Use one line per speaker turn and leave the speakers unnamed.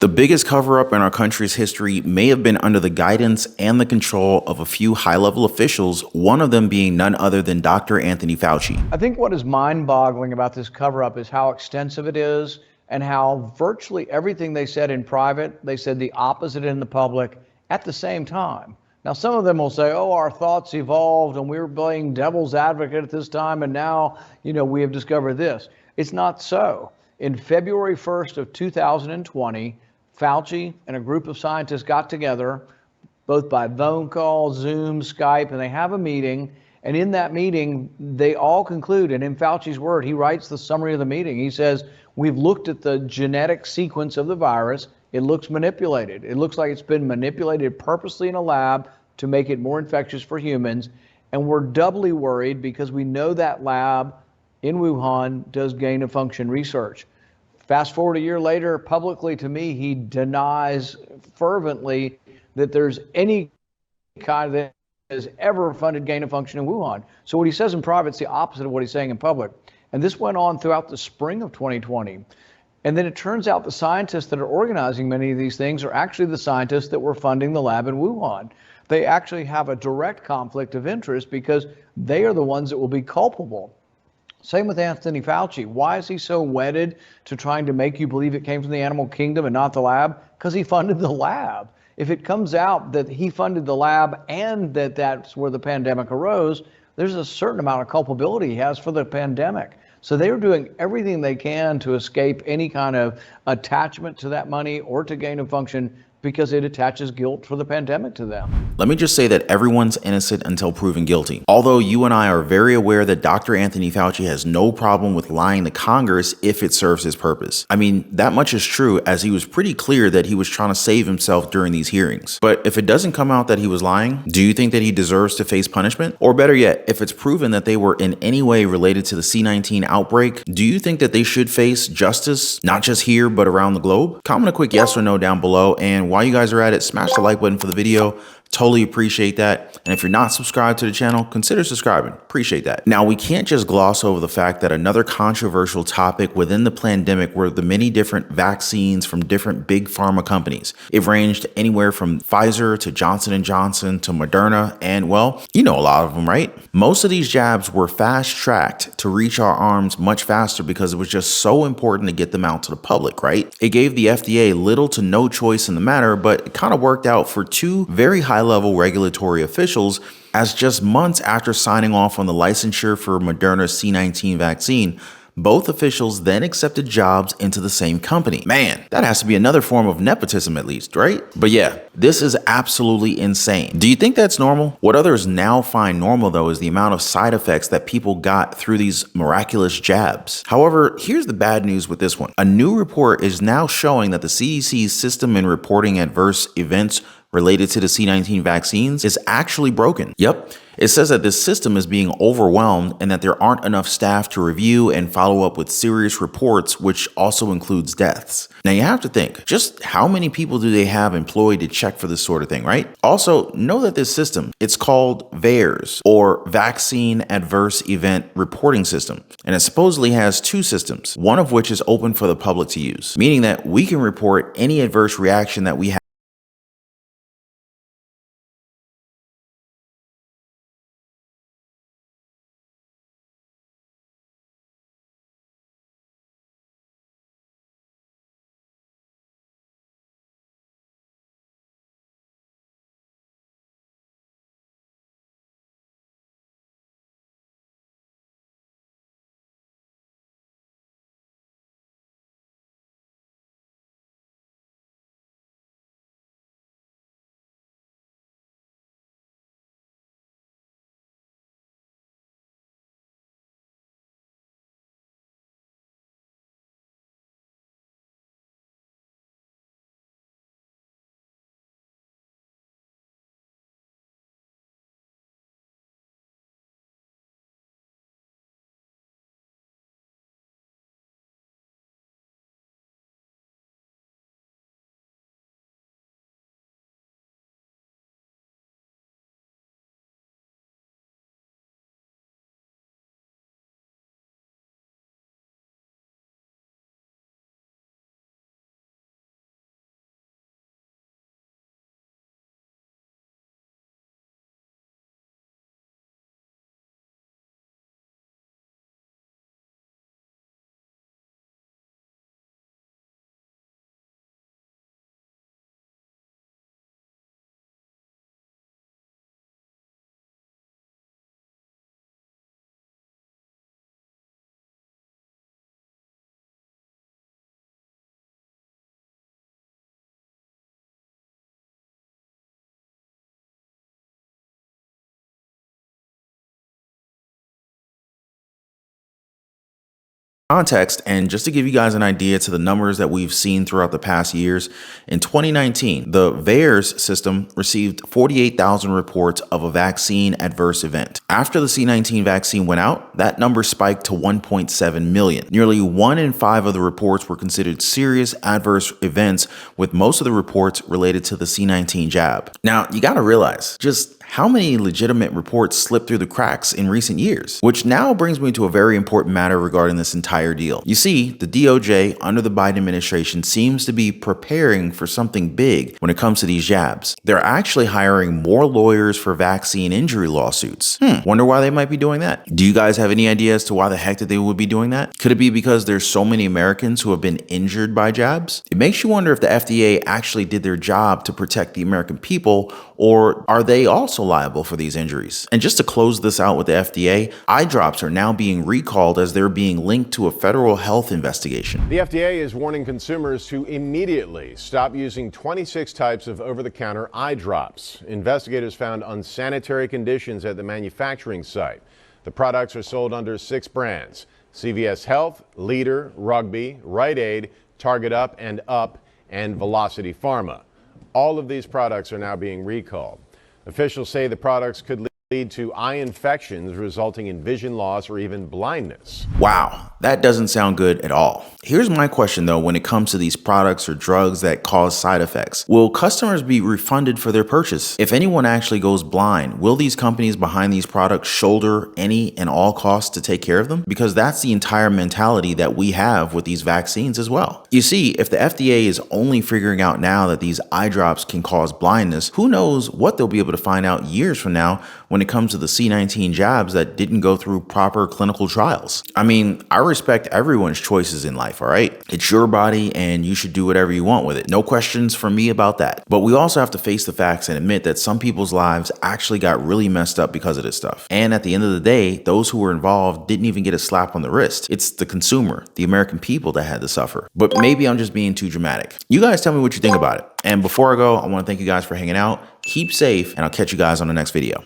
The biggest cover up in our country's history may have been under the guidance and the control of a few high level officials, one of them being none other than Dr. Anthony Fauci.
I think what is mind boggling about this cover up is how extensive it is and how virtually everything they said in private, they said the opposite in the public at the same time. Now, some of them will say, oh, our thoughts evolved and we were playing devil's advocate at this time, and now, we have discovered this. It's not so. In February 1st of 2020, Fauci and a group of scientists got together, both by phone call, Zoom, Skype, and they have a meeting. And in that meeting, they all conclude, and in Fauci's word, he writes the summary of the meeting. He says, we've looked at the genetic sequence of the virus. It looks manipulated. It looks like it's been manipulated purposely in a lab to make it more infectious for humans. And we're doubly worried because we know that lab in Wuhan does gain of function research. Fast forward a year later, publicly to me, he denies fervently that there's any kind that has ever funded gain of function in Wuhan. So what he says in private is the opposite of what he's saying in public. And this went on throughout the spring of 2020. And then it turns out the scientists that are organizing many of these things are actually the scientists that were funding the lab in Wuhan. They actually have a direct conflict of interest because they are the ones that will be culpable. Same with Anthony Fauci. Why is he so wedded to trying to make you believe it came from the animal kingdom and not the lab? Because he funded the lab. If it comes out that he funded the lab and that that's where the pandemic arose, there's a certain amount of culpability he has for the pandemic. So they are doing everything they can to escape any kind of attachment to that money or to gain of function because it attaches guilt for the pandemic to them.
Let me just say that everyone's innocent until proven guilty. Although you and I are very aware that Dr. Anthony Fauci has no problem with lying to Congress if it serves his purpose. I mean, that much is true, as he was pretty clear that he was trying to save himself during these hearings. But if it doesn't come out that he was lying, do you think that he deserves to face punishment? Or better yet, if it's proven that they were in any way related to the C-19 outbreak, do you think that they should face justice, not just here, but around the globe? Comment a quick yes or no down below, and while you guys are at it, smash the like button for the video. Totally appreciate that. And if you're not subscribed to the channel, consider subscribing. Appreciate that. Now, we can't just gloss over the fact that another controversial topic within the pandemic were the many different vaccines from different big pharma companies. It ranged anywhere from Pfizer to Johnson & Johnson to Moderna, and well, you know a lot of them, right? Most of these jabs were fast-tracked to reach our arms much faster because it was just so important to get them out to the public, right? It gave the FDA little to no choice in the matter, but it kind of worked out for two very high-level regulatory officials, as just months after signing off on the licensure for Moderna's C-19 vaccine, both officials then accepted jobs into the same company. Man, that has to be another form of nepotism at least, right? But yeah, this is absolutely insane. Do you think that's normal? What others now find normal though is the amount of side effects that people got through these miraculous jabs. However, here's the bad news with this one. A new report is now showing that the CDC's system in reporting adverse events related to the C-19 vaccines is actually broken. Yep. It says that this system is being overwhelmed and that there aren't enough staff to review and follow up with serious reports, which also includes deaths. Now you have to think, just how many people do they have employed to check for this sort of thing, right? Also, know that this system, it's called VAERS, or Vaccine Adverse Event Reporting System. And it supposedly has two systems, one of which is open for the public to use, meaning that we can report any adverse reaction that we have Context, and just to give you guys an idea to the numbers that we've seen throughout the past years, in 2019, the VAERS system received 48,000 reports of a vaccine adverse event. After the C19 vaccine went out, that number spiked to 1.7 million. Nearly 1 in 5 of the reports were considered serious adverse events, with most of the reports related to the C19 jab. Now, you gotta realize just how many legitimate reports slipped through the cracks in recent years? Which now brings me to a very important matter regarding this entire deal. You see, the DOJ under the Biden administration seems to be preparing for something big when it comes to these jabs. They're actually hiring more lawyers for vaccine injury lawsuits. Wonder why they might be doing that. Do you guys have any idea as to why the heck that they would be doing that? Could it be because there's so many Americans who have been injured by jabs? It makes you wonder if the FDA actually did their job to protect the American people, or are they also liable for these injuries? And just to close this out with the FDA, eye drops are now being recalled as they're being linked to a federal health investigation.
The FDA is warning consumers to immediately stop using 26 types of over-the-counter eye drops. Investigators found unsanitary conditions at the manufacturing site. The products are sold under 6 brands: CVS Health, Leader, Rugby, Rite Aid, Target Up, and Velocity Pharma. All of these products are now being recalled. Officials say the products could lead to eye infections resulting in vision loss or even blindness.
Wow, that doesn't sound good at all. Here's my question though, when it comes to these products or drugs that cause side effects. Will customers be refunded for their purchase? If anyone actually goes blind, will these companies behind these products shoulder any and all costs to take care of them? Because that's the entire mentality that we have with these vaccines as well. You see, if the FDA is only figuring out now that these eye drops can cause blindness, who knows what they'll be able to find out years from now when it comes to the C19 jabs that didn't go through proper clinical trials. I mean, I respect everyone's choices in life, all right? It's your body and you should do whatever you want with it. No questions from me about that. But we also have to face the facts and admit that some people's lives actually got really messed up because of this stuff. And at the end of the day, those who were involved didn't even get a slap on the wrist. It's the consumer, the American people that had to suffer. But maybe I'm just being too dramatic. You guys tell me what you think about it. And before I go, I want to thank you guys for hanging out. Keep safe, and I'll catch you guys on the next video.